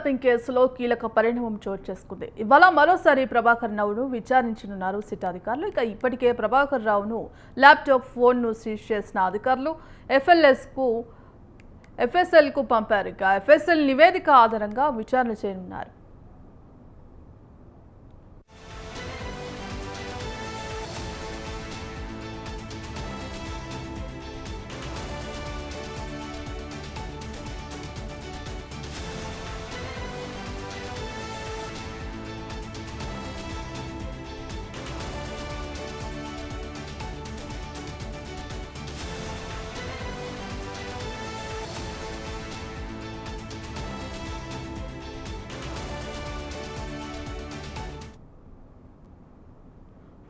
Tapping కేసులో కీలక పరిణామం చోటు చేసుకుంది. ఇవాళ మరోసారి ప్రభాకర్ రావును విచారించనున్నారు సిట్ అధికారులు. ఇక ఇప్పటికే ప్రభాకర్ రావును ల్యాప్టాప్ ఫోన్ను సీజ్ చేసిన అధికారులు ఎఫ్ఎస్ఎల్కు పంపారు. ఇక ఎఫ్ఎస్ఎల్ నివేదిక ఆధారంగా విచారణ చేయనున్నారు.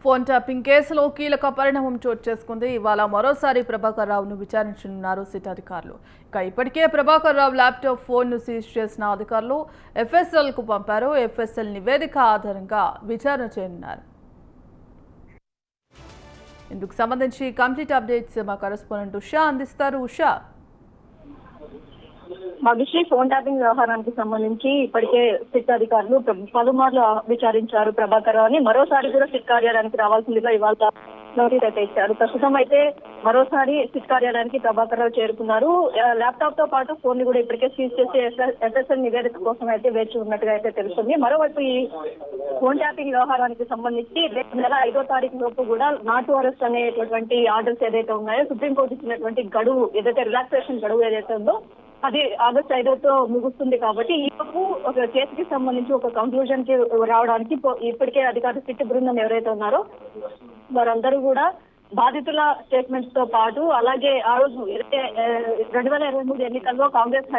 ఫోన్ ట్యాపింగ్ కేసులో కీలక పరిణామం చోటు చేసుకుంది. ఇవాళ మరోసారి ప్రభాకర్ రావును విచారించనున్నారు సిట్ అధికారులు. ఇక ఇప్పటికే ప్రభాకర్ రావు ల్యాప్టాప్ ఫోన్ను సీజ్ చేసిన అధికారులు ఎఫ్ఎస్ఎల్కు పంపారు. ఎఫ్ఎస్ఎల్ నివేదిక ఆధారంగా విచారణ చేయనున్నారు. ఇందుకు సంబంధించి కంప్లీట్ అప్డేట్స్ మా కరెస్పాండెంట్ ఉషా అందిస్తారు. ఉషా, మగిషి ఫోన్ ట్యాపింగ్ వ్యవహారానికి సంబంధించి ఇప్పటికే సిట్ అధికారులు పలుమార్లు విచారించారు ప్రభాకర్ రావుని. మరోసారి కూడా సిట్ కార్యాలయానికి రావాల్సిందిగా ఇవాళ నోటీస్ అయితే ఇచ్చారు. ప్రస్తుతం అయితే మరోసారి సిట్ కార్యాలయానికి ప్రభాకర్ రావు చేరుకున్నారు. ల్యాప్టాప్ తో పాటు ఫోన్ ని కూడా ఇప్పటికే సీజ్ చేసి ఎఫ్ఎస్ఎల్ నివేదిక కోసం అయితే వేచి ఉన్నట్టుగా అయితే తెలుస్తుంది. మరోవైపు ఈ ఫోన్ ట్యాపింగ్ వ్యవహారానికి సంబంధించి రేపు నెల 5వ తారీఖు లోపు కూడా నాట్ టు అరెస్ట్ అనేటువంటి ఆర్డర్స్ ఏదైతే ఉన్నాయో, సుప్రీంకోర్టు ఇచ్చినటువంటి గడువు ఏదైతే రిలాక్సేషన్ గడువు ఏదైతే ఉందో అది ఆగస్టు 5తో ముగుస్తుంది. కాబట్టి ఈ లోపు ఒక కేసుకి సంబంధించి ఒక కంక్లూజన్ కి రావడానికి ఇప్పటికే అధికారులు సిట్ బృందం ఎవరైతే ఉన్నారో వారందరూ కూడా బాధితుల స్టేట్మెంట్స్ తో పాటు అలాగే ఆ రోజు 2023 ఎన్నికల్లో కాంగ్రెస్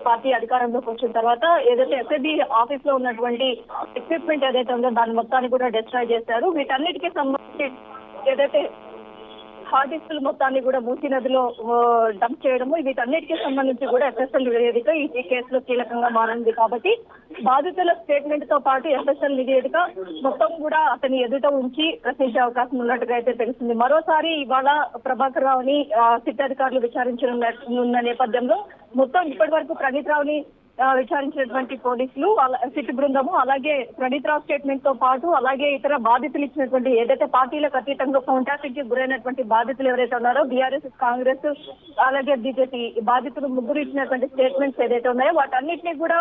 పార్టీ అధికారంలోకి వచ్చిన తర్వాత ఏదైతే ఎస్ఐబి ఆఫీస్ లో ఉన్నటువంటి ఎక్విప్మెంట్ ఏదైతే ఉందో దాని మొత్తాన్ని కూడా డిస్ట్రాయ్ చేశారు. వీటన్నిటికీ సంబంధించి ఏదైతే హార్డ్ డిస్కుల మొత్తాన్ని కూడా మూసీ నదిలో డంప్ చేయడము, వీటన్నిటికీ సంబంధించి కూడా ఎఫ్ఎస్ఎల్ నివేదిక ఈ కేసులో కీలకంగా మారింది. కాబట్టి బాధితుల స్టేట్మెంట్ తో పాటు ఎఫ్ఎస్ఎల్ నివేదిక మొత్తం కూడా అతని ఎదుట ఉంచి ప్రశ్నించే అవకాశం ఉన్నట్టుగా అయితే తెలిసింది. మరోసారి ఇవాళ ప్రభాకర్ రావుని సిట్ అధికారులు విచారించనున్న నేపథ్యంలో మొత్తం ఇప్పటి వరకు ప్రణీత్ రావుని విచారించినటువంటి పోలీసులు సిట్ బృందము అలాగే ప్రణీత్ రావు స్టేట్మెంట్ తో పాటు అలాగే ఇతర బాధితులు ఇచ్చినటువంటి ఏదైతే పార్టీలకు అతీతంగా ఫోన్ ట్యాపింగ్ కి గురైనటువంటి బాధితులు ఎవరైతే ఉన్నారో బీఆర్ఎస్, కాంగ్రెస్ అలాగే బీజేపీ బాధితులు ముగ్గురు ఇచ్చినటువంటి స్టేట్మెంట్స్ ఏదైతే ఉన్నాయో వాటన్నిటినీ కూడా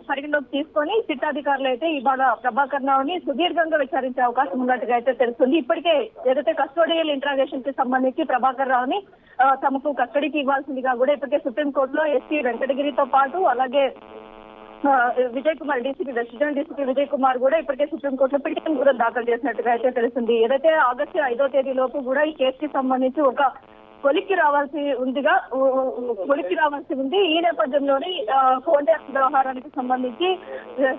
పరిగణలోకి తీసుకొని సిట్ అధికారులు అయితే ఇవాళ ప్రభాకర్ రావుని సుదీర్ఘంగా విచారించే అవకాశం ఉన్నట్టుగా అయితే తెలుస్తుంది. ఇప్పటికే ఏదైతే కస్టోడియల్ ఇంట్రాగేషన్ కి సంబంధించి ప్రభాకర్ రావుని తమకు కస్టడీకి ఇవ్వాల్సిందిగా కూడా ఇప్పటికే సుప్రీంకోర్టులో ఎస్పీ వెంకటగిరితో పాటు అలాగే Vijay Kumar DCP resident DCP Vijay Kumar కూడా ఇప్పటికే సుప్రీంకోర్టులో పిటిషన్ కూడా దాఖలు చేసినట్టుగా అయితే తెలిసింది. ఏదైతే ఆగస్టు 5వ తేదీ లోపు కూడా ఈ కేసుకి సంబంధించి ఒక కొలిక్కి రావాల్సి ఉంది. ఈ నేపథ్యంలోనే ఫోన్ ట్యాపింగ్ వ్యవహారానికి సంబంధించి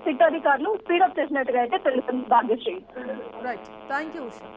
సిట్ అధికారులు స్పీడప్ చేసినట్టుగా అయితే తెలుస్తుంది. భాగ్యశ్రీ. Right, thank you Usha.